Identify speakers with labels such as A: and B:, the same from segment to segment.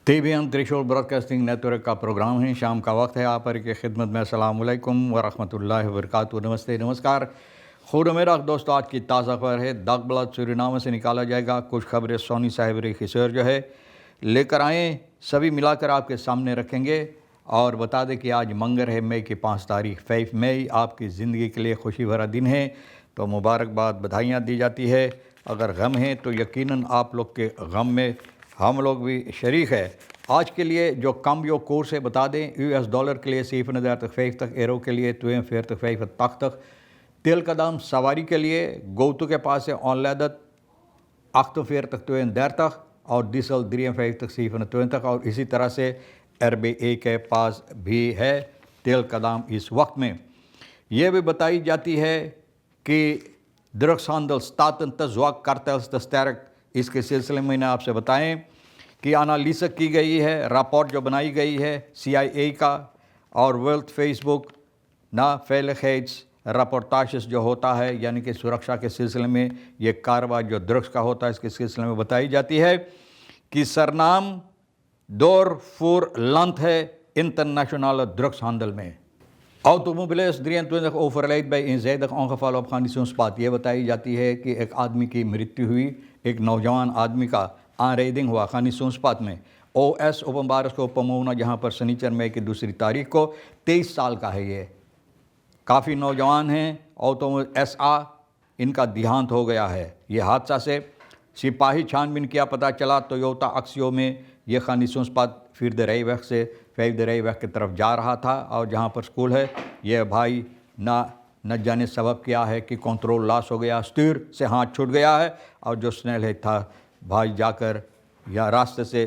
A: TVN त्रिशूल broadcasting network का programme है। शाम का वक्त है। आप पर की खिदमत में अस्सलाम वालेकुम व रहमतुल्लाहि व बरकातुहू। नमस्ते नमस्कार। खुद मेरा दोस्तों, आज की ताज़ा खबर है। दागबलाद सूरीनाम से निकाला जाएगा। कुछ खबरें सोनी साहिब खिसर जो है लेकर आए, सभी मिलाकर आपके सामने रखेंगे। और बता दें कि आज मंगर है, मई की 5 तारीख 5 मई आपकी ज़िंदगी के लिए खुशी भरा दिन है, तो मुबारकबाद बधाइयाँ दी जाती है। अगर गम है तो यकीनन आप लोग के गम में हम लोग भी शरीक है। आज के लिए जो कम यो कोर्स है बता दें, $US के लिए 7,500 तक, एरो के लिए 42,500 तक, तेल का दाम सवारी के लिए गोतु के पास है ऑनलादत 48 तक और डीजल 53 तक 7 तक। और इसी तरह से RBA के पास भी है तेल का दाम इस वक्त में। ये भी बताई जाती है कि drugshandel staten te zwak, kartels te sterk। इसके सिलसिले में आपसे बताएं कि एनालिसिस की गई है, रिपोर्ट जो बनाई गई है CIA का और वर्ल्ड फेसबुक ना फेलखेट्स रपोर्टाशस जो होता है, यानी कि सुरक्षा के सिलसिले में ये कार्रवाई जो ड्रग्स का होता है, इसके सिलसिले में बताई जाती है कि सरनाम दौर फूर लंत है इंटरनेशनल ड्रग्स handel में। Automobilist 23 overlijdt bij eenzijdig ongeval op garnizoenspaad। ये बताई जाती है कि एक आदमी की मृत्यु हुई, एक नौजवान आदमी का आनरेडिंग हुआ garnizoenspaad में। OS ओपनबारस को पमोना, जहाँ पर शनिचर मई की 2 तारीख को 23 साल का है। ये काफ़ी नौजवान हैं। SA इनका देहांत हो गया है ये हादसा से। सिपाही छानबीन किया, पता चला टोयोटा एक्सियो में ये garnizoenspaad फिर द rijweg से फेव rijweg की तरफ जा रहा था, और जहाँ पर स्कूल है ये भाई न जाने सबब क्या है कि कंट्रोल लॉस हो गया, स्टीयर से हाथ छूट गया है, और जो स्नेल है था भाई जाकर या रास्ते से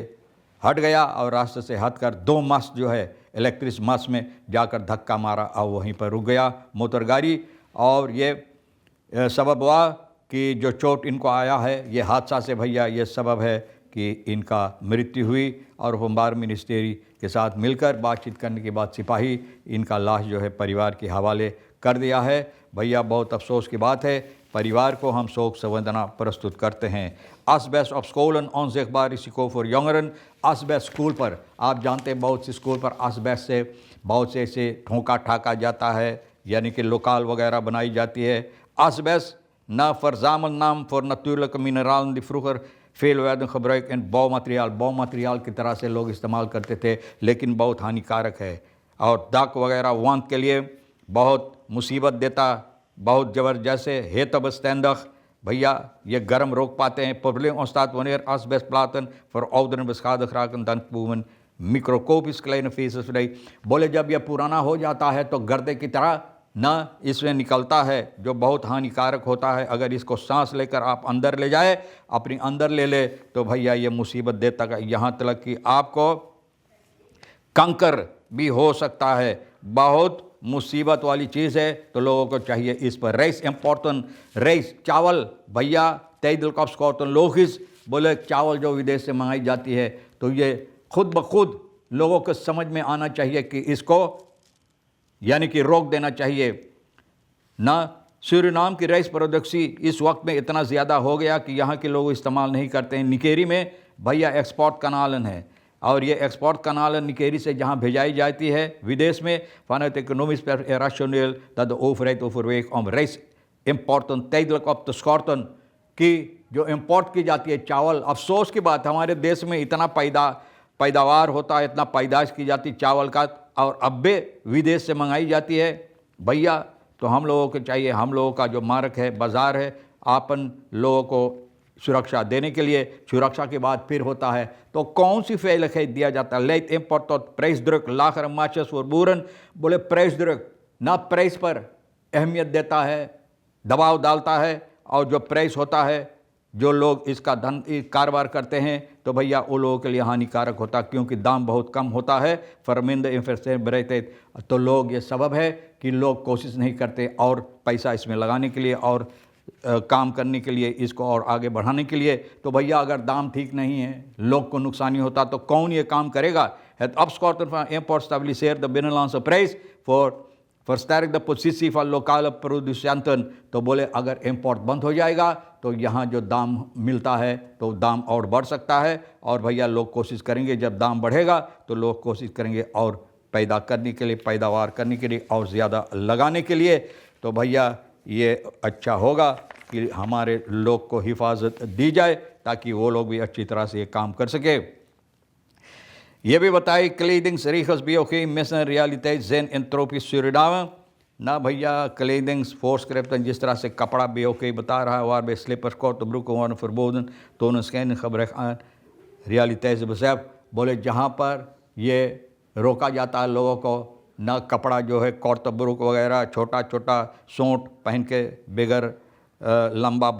A: हट गया, और रास्ते से हट कर 2 मस्त जो है इलेक्ट्रिक मस्त में जाकर धक्का मारा और वहीं पर रुक गया मोटर गाड़ी। और ये सबब हुआ कि जो चोट इनको आया है ये हादसा से भैया ये सबब है कि इनका मृत्यु हुई। और होमगार्ड मिनिस्ट्री के साथ मिलकर बातचीत करने के बाद सिपाही इनका लाश जो है परिवार के हवाले कर दिया है। भैया बहुत अफसोस की बात है, परिवार को हम शोक संवेदना प्रस्तुत करते हैं। asbest op scholen onzichtbaar risico voor jongeren। asbest school पर आप जानते हैं, बहुत से स्कूल पर asbest से बहुत से ऐसे ठोका ठाका जाता है, यानी कि लोकाल वगैरह बनाई जाती है। asbest na verzamelnaam voor natuurlijke mineralen die vroeger veel werden gebruikt in bouwmateriaal की तरह से लोग इस्तेमाल करते थे, लेकिन बहुत हानिकारक है। और dak वगैरह वांत के लिए बहुत मुसीबत देता, बहुत ज़बरदस्त है bestendig। भैया ये गर्म रोक पाते हैं। probleem ontstaat wanneer asbestplaten voor ouderen beschadigd raken, dan komen microscopisch kleine vezels vrij। बोले जब ये पुराना हो जाता है तो गर्दे की तरह ना इसमें निकलता है, जो बहुत हानिकारक होता है। अगर इसको सांस लेकर आप अंदर ले जाए, अपनी अंदर ले ले, तो भैया ये मुसीबत देता है, यहाँ तक कि आपको कंकर भी हो सकता है। बहुत मुसीबत वाली चीज़ है, तो लोगों को चाहिए इस पर राइस इम्पोर्टेंट राइस चावल भैया तेदलकॉप्स कॉटन लोगिस बोले चावल जो विदेश से मंगाई जाती है, तो ये खुद ब खुद लोगों को समझ में आना चाहिए कि इसको यानी कि रोक देना चाहिए ना। सूरीनाम की राइस प्रोडक्शन इस वक्त में इतना ज़्यादा हो गया कि यहाँ के लोग इस्तेमाल नहीं करते हैं। निकेरी में भैया एक्सपोर्ट कनालन है, और ये एक्सपोर्ट कनालन निकेरी से जहाँ भेजाई जाती है विदेश में, vanuit economisch rationeel dat de overheid overweegt om rijst importen tijdelijk op te schorten। कि जो इम्पोर्ट की जाती है चावल, अफसोस की बात, हमारे देश में इतना पैदावार होता है, इतना पैदाइश की जाती चावल का, और अब भी विदेश से मंगाई जाती है भैया। तो हम लोगों को चाहिए, हम लोगों का जो मार्क है, बाज़ार है, आपन लोगों को सुरक्षा देने के लिए, सुरक्षा के बाद फिर होता है तो कौन सी veiligheid दिया जाता है। लेट इम्पोर्ट तो प्राइसड्रुक लाखर माचस और बूरन बोले प्राइसड्रुक ना प्राइस पर अहमियत देता है, दबाव डालता है, और जो प्राइस होता है जो लोग इसका कारोबार करते हैं, तो भैया वो लोगों के लिए हानिकारक होता, क्योंकि दाम बहुत कम होता है। फरमिंद इन्फेस्टेन बरते, तो लोग ये सबब है कि लोग कोशिश नहीं करते और पैसा इसमें लगाने के लिए और काम करने के लिए, इसको और आगे बढ़ाने के लिए। तो भैया अगर दाम ठीक नहीं है, लोग को नुकसानी होता, तो कौन ये काम करेगा। Het afskorten van import stabiliseert de binnenlandse prijs voor versterkt de positie van lokale producenten। तो बोले अगर इंपोर्ट बंद हो जाएगा तो यहाँ जो दाम मिलता है तो दाम और बढ़ सकता है, और भैया लोग कोशिश करेंगे, जब दाम बढ़ेगा तो लोग कोशिश करेंगे और पैदा करने के लिए, पैदावार करने के लिए और ज़्यादा लगाने के लिए। तो भैया ये अच्छा होगा कि हमारे लोग को हिफाजत दी जाए ताकि वो लोग भी अच्छी तरह से ये काम कर सके। ये भी बताए kledingsregels bij oké missen realiteit zijn in tropisch Suriname। ना भैया क्लेडिंग्स voorschriften जिस तरह से कपड़ा भी ओके बता रहा है, waar bij slippers, korte broeken worden verboden, tonen geen gebrek aan realiteitsbesef। बोले जहाँ पर ये रोका जाता है लोगों को, ना कपड़ा जो है कोर्ट ब्रुक वगैरह छोटा छोटा सूट पहन के बगैर लंबा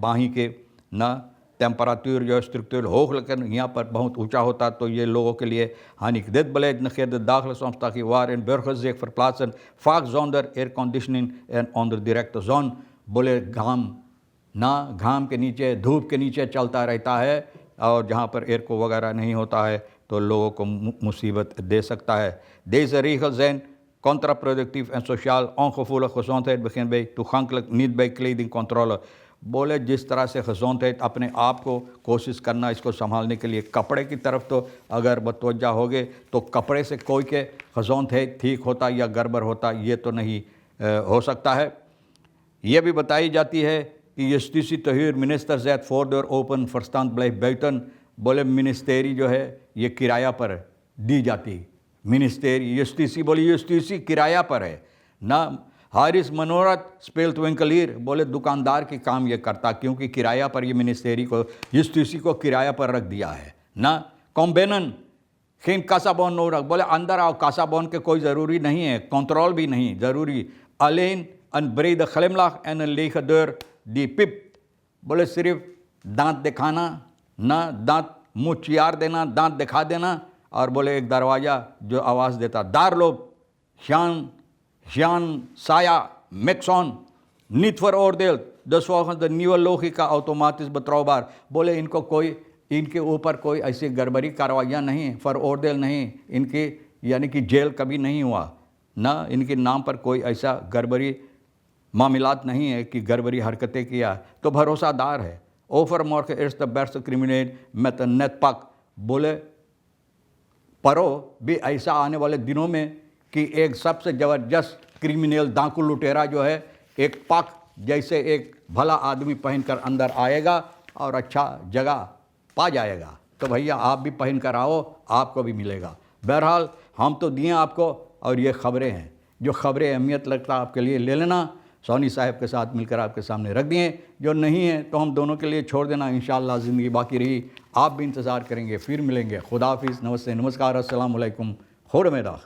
A: बाही के, ना टेम्परेचर जो स्ट्रक्चर होग, लेकिन यहाँ पर बहुत ऊंचा होता तो ये लोगों के लिए हानिक। Dit beleid negeert de dagelijkse omstandigheden waarin burgers zich verplaatsen, vaak zonder airconditioning en onder directe zon। बोले घाम के नीचे, धूप के नीचे चलता रहता है, और जहाँ पर एयर को वगैरह नहीं होता है तो लोगों को मुसीबत दे सकता है। Deze regels zijn contraproductief en sociaal ongevoelig। Gezondheid begint bij toegankelijk, niet bij kledingcontrole। बोले जिस तरह से gezondheid अपने आप को कोशिश करना, इसको संभालने के लिए कपड़े की तरफ तो अगर बतवज्जा होगे तो कपड़े से कोई के gezondheid ठीक होता या गड़बड़ होता ये तो नहीं हो सकता है। ये भी बताई जाती है कि justitie te huur, minister zet voordeur open, verstand blijft buiten। बोले मिनिस्टेरी जो है ये किराया पर दी जाती, मिनिस्टेरी justitie, बोले justitie किराया पर है ना। हारिस मनोरथ स्पेल्ट विंकलीर, बोले दुकानदार की काम ये करता, क्योंकि किराया पर ये मिनिस्टेरी को, justitie को किराया पर रख दिया है ना। कॉम्बेनन geen कासाबोन नोरक, बोले अंदर आओ, कासाबोन के कोई ज़रूरी नहीं है, कंट्रोल भी नहीं ज़रूरी। alleen een brede glimlach en een lege deur die pipt। बोले सिर्फ दांत दिखाना ना, दांत मुँह चियार देना, दांत दिखा देना, और बोले एक दरवाज़ा जो आवाज़ देता, daarloop Jean Saya Mexon niet veroordeeld, dus volgens de nieuwe logica automatisch betrouwbaar। बोले इनको कोई, इनके ऊपर कोई ऐसी गड़बड़ी कार्रवाइयाँ नहीं, veroordeeld नहीं, इनकी यानी कि जेल कभी नहीं हुआ ना, इनके नाम पर कोई ऐसा गड़बड़ी मामलात नहीं है कि गड़बड़ी हरकतें किया, तो भरोसादार है। Overmorgen is de beste crimineel met een net pak। बोले परो भी ऐसा आने वाले दिनों में कि एक सबसे ज़बरदस्त क्रिमिनल डाकू लुटेरा जो है एक पाक जैसे एक भला आदमी पहनकर अंदर आएगा और अच्छा जगह पा जाएगा। तो भैया आप भी पहन कर आओ, आपको भी मिलेगा। बहरहाल हम तो दिए आपको, और ये ख़बरें हैं, जो ख़बरें अहमियत लगता आपके लिए ले लेना, सोनी साहब के साथ मिलकर आपके सामने रख दिए, जो नहीं है तो हम दोनों के लिए छोड़ देना। इंशाअल्लाह ज़िंदगी बाकी रही, आप भी इंतज़ार करेंगे, फिर मिलेंगे। खुदा हाफिज़, नमस्ते, नमस्कार, अस्सलाम वालेकुम, खुदा